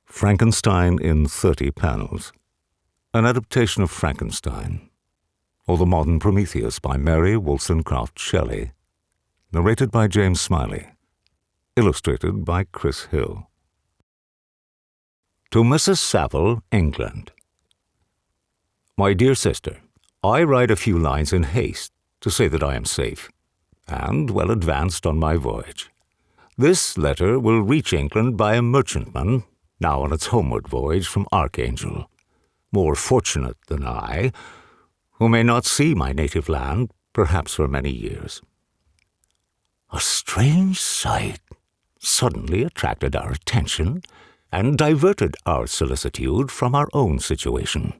Frankenstein in 30 Panels, an adaptation of Frankenstein, or The Modern Prometheus by Mary Wollstonecraft Shelley, narrated by James Smiley, illustrated by Chris Hill. To Mrs. Saville, England. My dear sister, I write a few lines in haste to say that I am safe, and well advanced on my voyage. This letter will reach England by a merchantman, now on its homeward voyage from Archangel, more fortunate than I, who may not see my native land, perhaps for many years. A strange sight suddenly attracted our attention and diverted our solicitude from our own situation.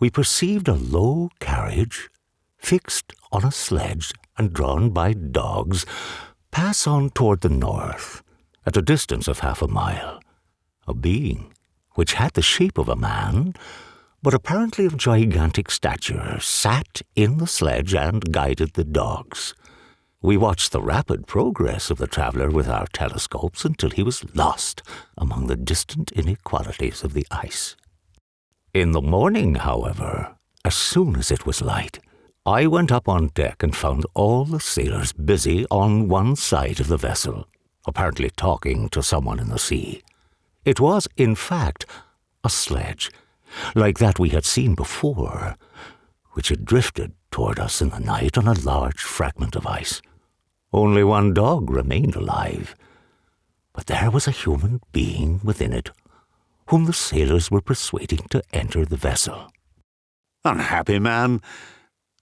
We perceived a low carriage, fixed on a sledge and drawn by dogs, pass on toward the north, at a distance of 1/2 mile. A being, which had the shape of a man, but apparently of gigantic stature, sat in the sledge and guided the dogs. We watched the rapid progress of the traveller with our telescopes until he was lost among the distant inequalities of the ice. In the morning, however, as soon as it was light, I went up on deck and found all the sailors busy on one side of the vessel, apparently talking to someone in the sea. It was, in fact, a sledge, like that we had seen before, which had drifted toward us in the night on a large fragment of ice. Only one dog remained alive, but there was a human being within it, whom the sailors were persuading to enter the vessel. Unhappy man,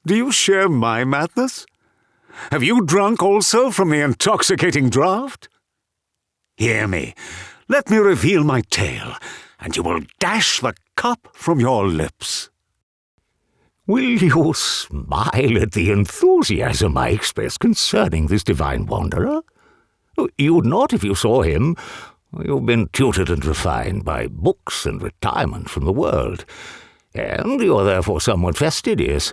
do you share my madness? Have you drunk also from the intoxicating draught? Hear me. Let me reveal my tale, and you will dash the cup from your lips. Will you smile at the enthusiasm I express concerning this divine wanderer? You would not if you saw him. You've been tutored and refined by books and retirement from the world, and you are therefore somewhat fastidious.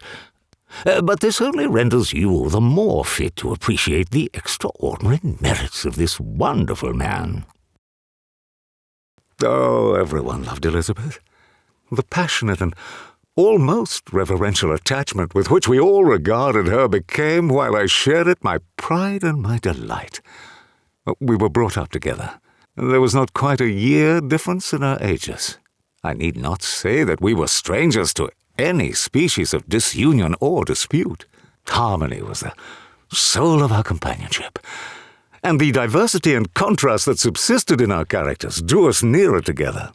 But this only renders you the more fit to appreciate the extraordinary merits of this wonderful man. Oh, everyone loved Elizabeth. The passionate and almost reverential attachment with which we all regarded her became, while I shared it, my pride and my delight. We were brought up together. There was not quite a year difference in our ages. I need not say that we were strangers to any species of disunion or dispute. Harmony was the soul of our companionship, and the diversity and contrast that subsisted in our characters drew us nearer together.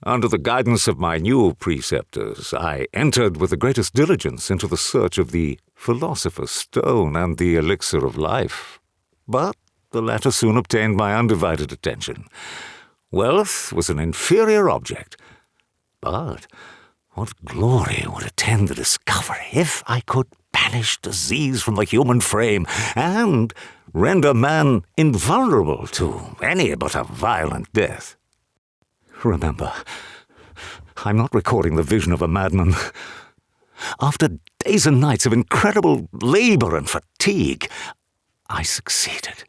Under the guidance of my new preceptors, I entered with the greatest diligence into the search of the philosopher's stone and the elixir of life, but the latter soon obtained my undivided attention. Wealth was an inferior object, but what glory would attend the discovery if I could banish disease from the human frame and render man invulnerable to any but a violent death. Remember, I'm not recording the vision of a madman. After days and nights of incredible labor and fatigue, I succeeded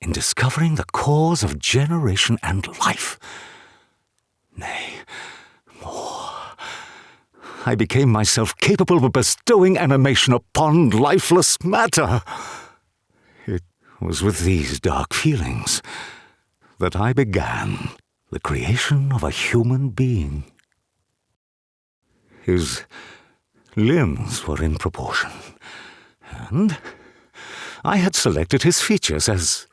in discovering the cause of generation and life. Nay, more. I became myself capable of bestowing animation upon lifeless matter. It was with these dark feelings that I began the creation of a human being. His limbs were in proportion, and I had selected his features as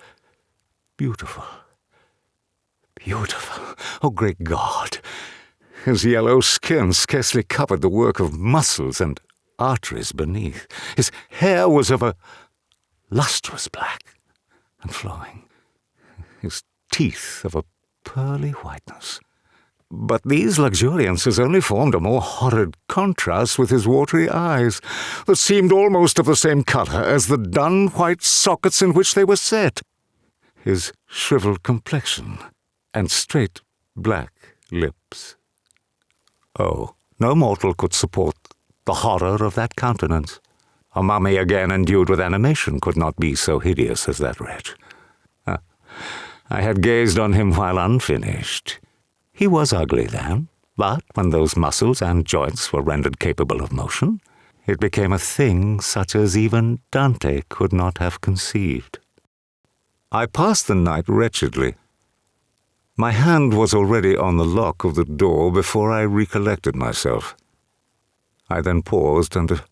beautiful. Beautiful. Oh, great God! His yellow skin scarcely covered the work of muscles and arteries beneath. His hair was of a lustrous black and flowing. His teeth of a pearly whiteness. But these luxuriances only formed a more horrid contrast with his watery eyes, that seemed almost of the same colour as the dun white sockets in which they were set. His shriveled complexion and straight black lips. Oh, no mortal could support the horror of that countenance. A mummy again endued with animation could not be so hideous as that wretch. I had gazed on him while unfinished. He was ugly then, but when those muscles and joints were rendered capable of motion, it became a thing such as even Dante could not have conceived. I passed the night wretchedly. My hand was already on the lock of the door before I recollected myself. I then paused, and a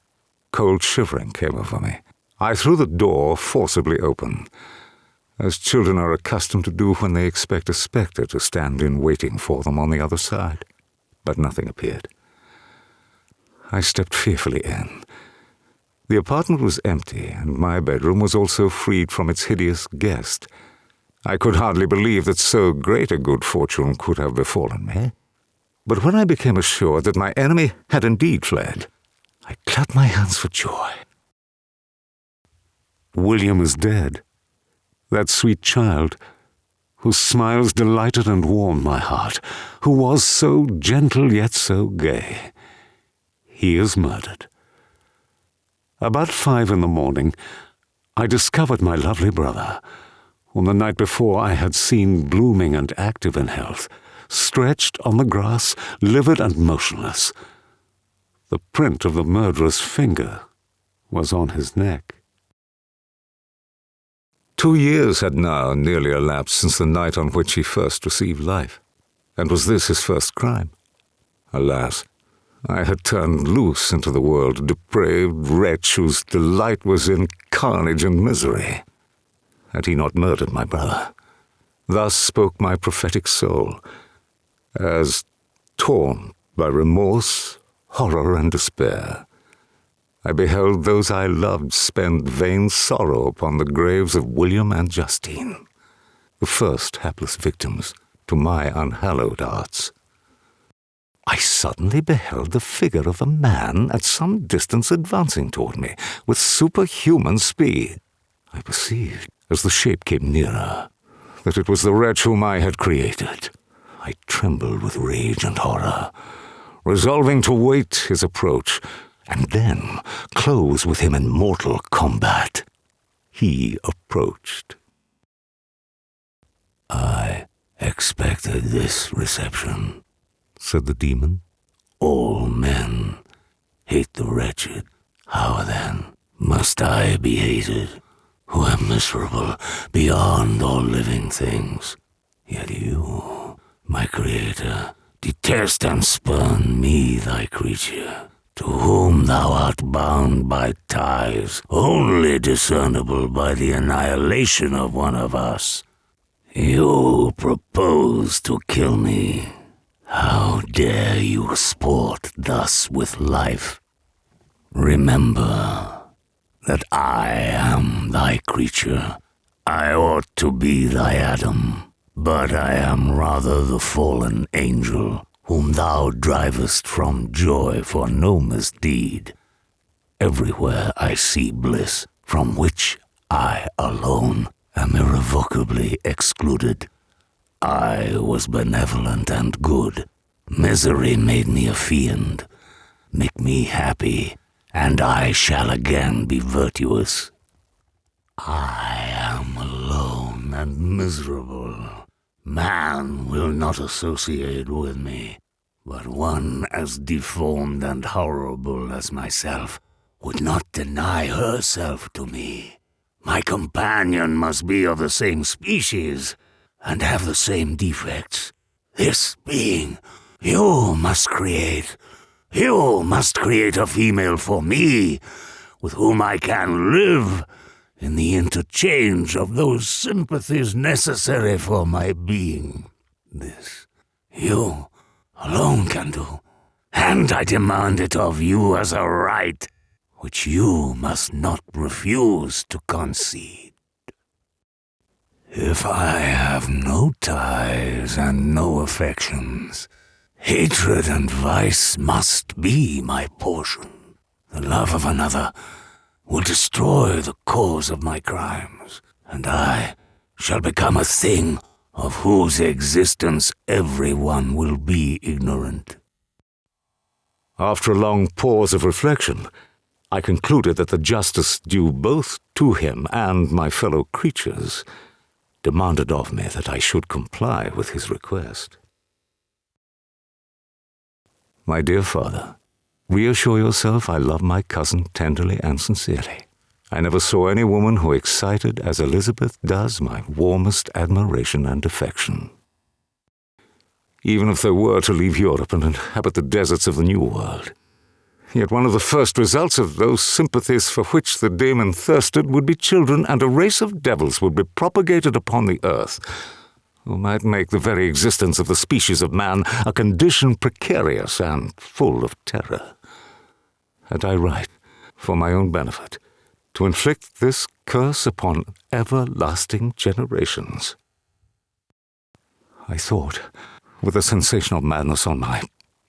cold shivering came over me. I threw the door forcibly open, as children are accustomed to do when they expect a spectre to stand in waiting for them on the other side. But nothing appeared. I stepped fearfully in. The apartment was empty, and my bedroom was also freed from its hideous guest. I could hardly believe that so great a good fortune could have befallen me. But when I became assured that my enemy had indeed fled, I clapped my hands for joy. William is dead. That sweet child, whose smiles delighted and warmed my heart, who was so gentle yet so gay. He is murdered. About 5 in the morning, I discovered my lovely brother, whom the night before I had seen blooming and active in health, stretched on the grass, livid and motionless. The print of the murderer's finger was on his neck. 2 years had now nearly elapsed since the night on which he first received life. And was this his first crime? Alas, I had turned loose into the world a depraved wretch whose delight was in carnage and misery. Had he not murdered my brother? Thus spoke my prophetic soul, as, torn by remorse, horror, and despair, I beheld those I loved spend vain sorrow upon the graves of William and Justine, the first hapless victims to my unhallowed arts. I suddenly beheld the figure of a man at some distance advancing toward me with superhuman speed. I perceived, as the shape came nearer, that it was the wretch whom I had created. I trembled with rage and horror, resolving to wait his approach, and then close with him in mortal combat. He approached. "I expected this reception," said the demon. "All men hate the wretched. How then must I be hated, who am miserable beyond all living things? Yet you, my Creator, detest and spurn me, thy creature, to whom thou art bound by ties only discernible by the annihilation of one of us. You propose to kill me. How dare you sport thus with life? Remember that I am thy creature. I ought to be thy Adam, but I am rather the fallen angel, whom thou drivest from joy for no misdeed. Everywhere I see bliss, from which I alone am irrevocably excluded. I was benevolent and good. Misery made me a fiend. Make me happy, and I shall again be virtuous. I am alone and miserable. Man will not associate with me, but one as deformed and horrible as myself would not deny herself to me. My companion must be of the same species and have the same defects. This being you must create. You must create a female for me, with whom I can live in the interchange of those sympathies necessary for my being. This you alone can do, and I demand it of you as a right, which you must not refuse to concede. If I have no ties and no affections, hatred and vice must be my portion. The love of another will destroy the cause of my crimes, and I shall become a thing of whose existence everyone will be ignorant." After a long pause of reflection, I concluded that the justice due both to him and my fellow creatures demanded of me that I should comply with his request. My dear father, reassure yourself I love my cousin tenderly and sincerely. I never saw any woman who excited as Elizabeth does my warmest admiration and affection. Even if they were to leave Europe and inhabit the deserts of the New World, yet one of the first results of those sympathies for which the daemon thirsted would be children, and a race of devils would be propagated upon the earth, who might make the very existence of the species of man a condition precarious and full of terror. Had I right, for my own benefit, to inflict this curse upon everlasting generations? I thought, with a sensation of madness on my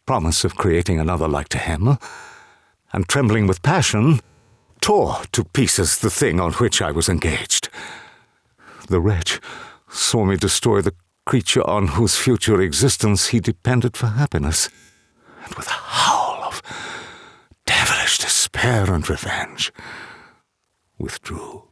promise of creating another like to him, and trembling with passion, tore to pieces the thing on which I was engaged. The wretch saw me destroy the creature on whose future existence he depended for happiness, and with a howl of devilish despair and revenge, withdrew.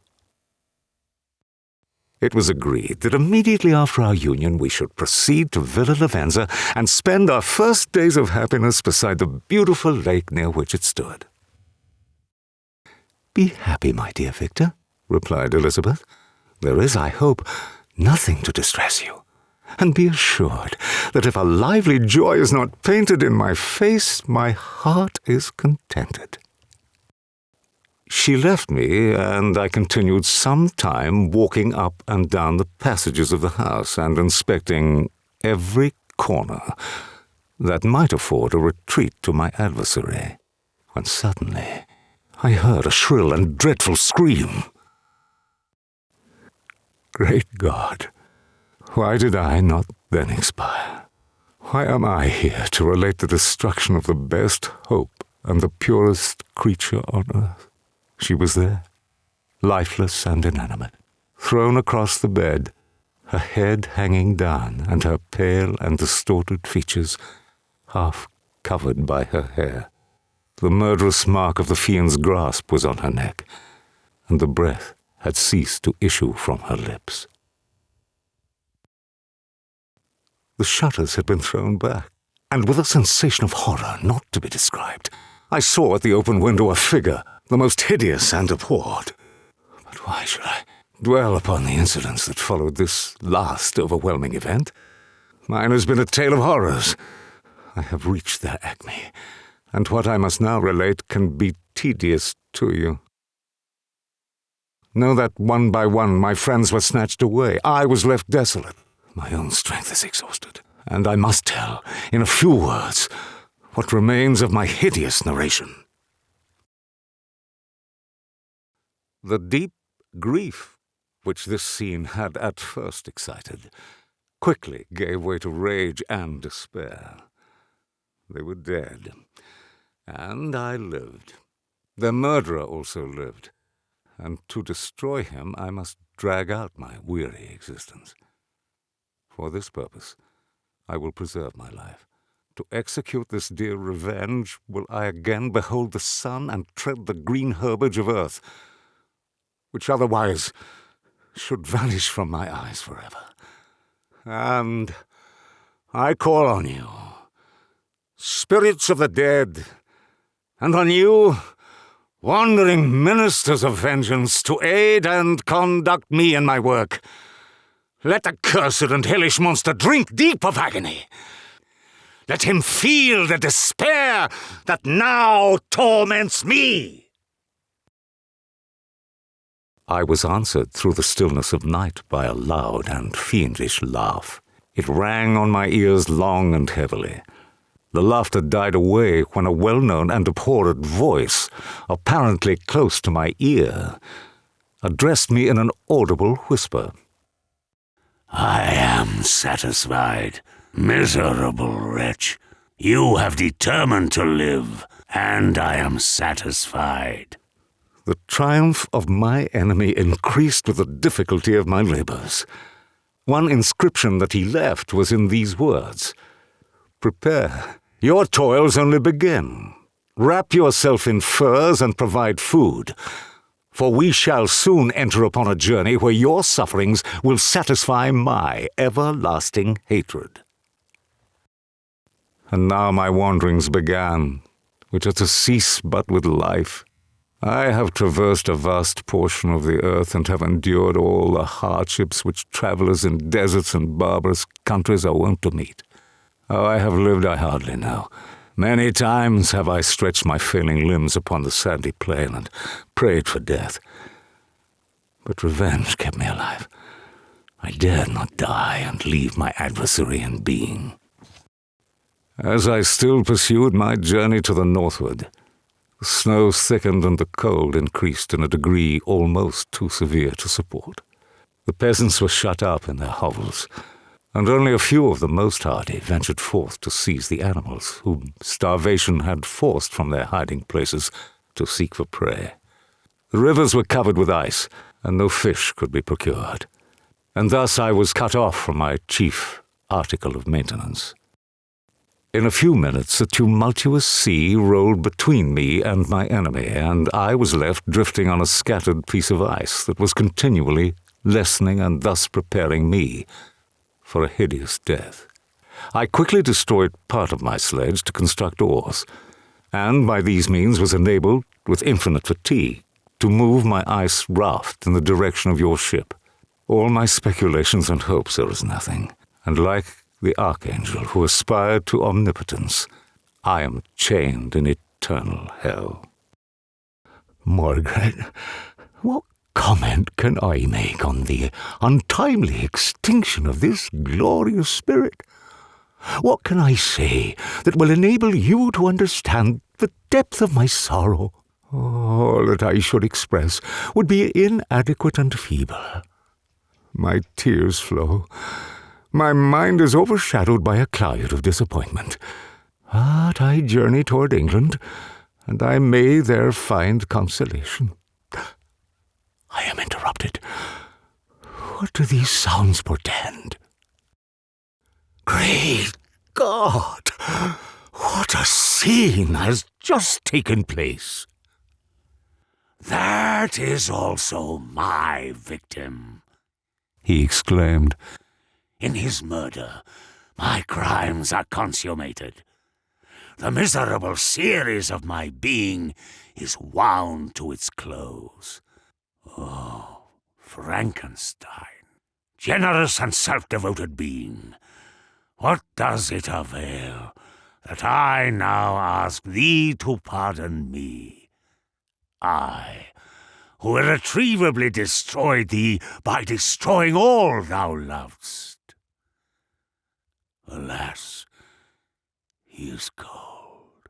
It was agreed that immediately after our union we should proceed to Villa Lavenza and spend our first days of happiness beside the beautiful lake near which it stood. "Be happy, my dear Victor," replied Elizabeth. "There is, I hope, nothing to distress you. And be assured that if a lively joy is not painted in my face, my heart is contented." She left me, and I continued some time walking up and down the passages of the house and inspecting every corner that might afford a retreat to my adversary, when suddenly I heard a shrill and dreadful scream. Great God, why did I not then expire? Why am I here to relate the destruction of the best hope and the purest creature on earth? She was there, lifeless and inanimate, thrown across the bed, her head hanging down and her pale and distorted features half covered by her hair. The murderous mark of the fiend's grasp was on her neck, and the breath had ceased to issue from her lips. The shutters had been thrown back, and with a sensation of horror not to be described, I saw at the open window a figure, the most hideous and abhorred. But why should I dwell upon the incidents that followed this last overwhelming event? Mine has been a tale of horrors. I have reached their acme, and what I must now relate can be tedious to you. Know that one by one my friends were snatched away. I was left desolate. My own strength is exhausted, and I must tell, in a few words, what remains of my hideous narration. The deep grief which this scene had at first excited quickly gave way to rage and despair. They were dead, and I lived. Their murderer also lived, and to destroy him I must drag out my weary existence. For this purpose I will preserve my life. To execute this dear revenge will I again behold the sun and tread the green herbage of earth, which otherwise should vanish from my eyes forever. And I call on you, spirits of the dead, and on you, wandering ministers of vengeance, to aid and conduct me in my work. Let the cursed and hellish monster drink deep of agony. Let him feel the despair that now torments me. I was answered through the stillness of night by a loud and fiendish laugh. It rang on my ears long and heavily. The laughter died away when a well-known and abhorred voice, apparently close to my ear, addressed me in an audible whisper. I am satisfied, miserable wretch. You have determined to live, and I am satisfied. The triumph of my enemy increased with the difficulty of my labors. One inscription that he left was in these words: "Prepare, your toils only begin. Wrap yourself in furs and provide food. For we shall soon enter upon a journey where your sufferings will satisfy my everlasting hatred. And now my wanderings began, which are to cease but with life. I have traversed a vast portion of the earth and have endured all the hardships which travelers in deserts and barbarous countries are wont to meet. How I have lived I hardly know. Many times have I stretched my failing limbs upon the sandy plain and prayed for death. But revenge kept me alive. I dared not die and leave my adversary in being. As I still pursued my journey to the northward, the snows thickened and the cold increased in a degree almost too severe to support. The peasants were shut up in their hovels, and only a few of the most hardy ventured forth to seize the animals whom starvation had forced from their hiding places to seek for prey. The rivers were covered with ice, and no fish could be procured, and thus I was cut off from my chief article of maintenance. In a few minutes a tumultuous sea rolled between me and my enemy, and I was left drifting on a scattered piece of ice that was continually lessening and thus preparing me for a hideous death. I quickly destroyed part of my sledge to construct oars, and by these means was enabled, with infinite fatigue, to move my ice raft in the direction of your ship. All my speculations and hopes are as nothing, and like the archangel who aspired to omnipotence, I am chained in eternal hell. Margaret, what comment can I make on the untimely extinction of this glorious spirit? What can I say that will enable you to understand the depth of my sorrow? All that I should express would be inadequate and feeble. My tears flow. My mind is overshadowed by a cloud of disappointment. But I journey toward England, and I may there find consolation. I am interrupted. What do these sounds portend? Great God! What a scene has just taken place! That is also my victim, he exclaimed. In his murder, my crimes are consummated. The miserable series of my being is wound to its close. Oh, Frankenstein, generous and self-devoted being, what does it avail that I now ask thee to pardon me? I, who irretrievably destroyed thee by destroying all thou lovedst. Alas, he is cold.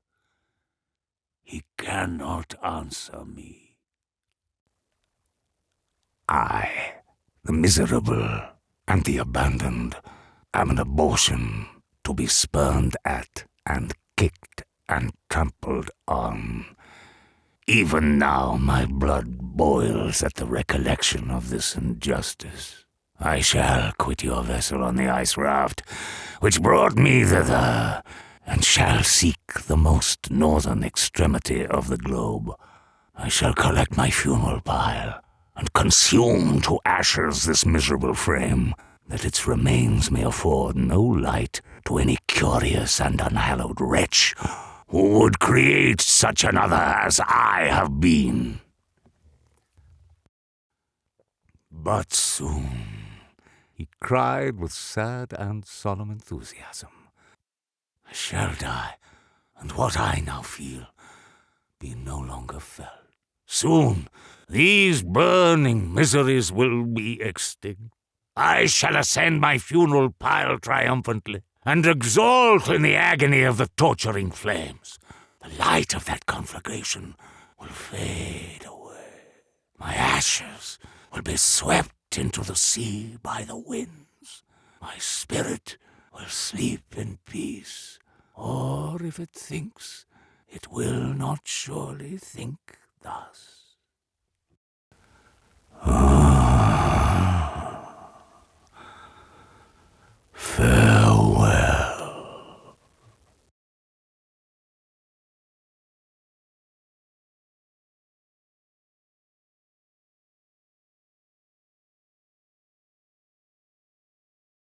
He cannot answer me. I, the miserable and the abandoned, am an abortion to be spurned at and kicked and trampled on. Even now my blood boils at the recollection of this injustice. I shall quit your vessel on the ice raft, which brought me thither, and shall seek the most northern extremity of the globe. I shall collect my funeral pile, and consume to ashes this miserable frame, that its remains may afford no light to any curious and unhallowed wretch who would create such another as I have been. But soon, he cried with sad and solemn enthusiasm, I shall die, and what I now feel be no longer felt. Soon these burning miseries will be extinct. I shall ascend my funeral pile triumphantly, and exult in the agony of the torturing flames. The light of that conflagration will fade away. My ashes will be swept into the sea by the winds. My spirit will sleep in peace, or if it thinks, it will not surely think thus.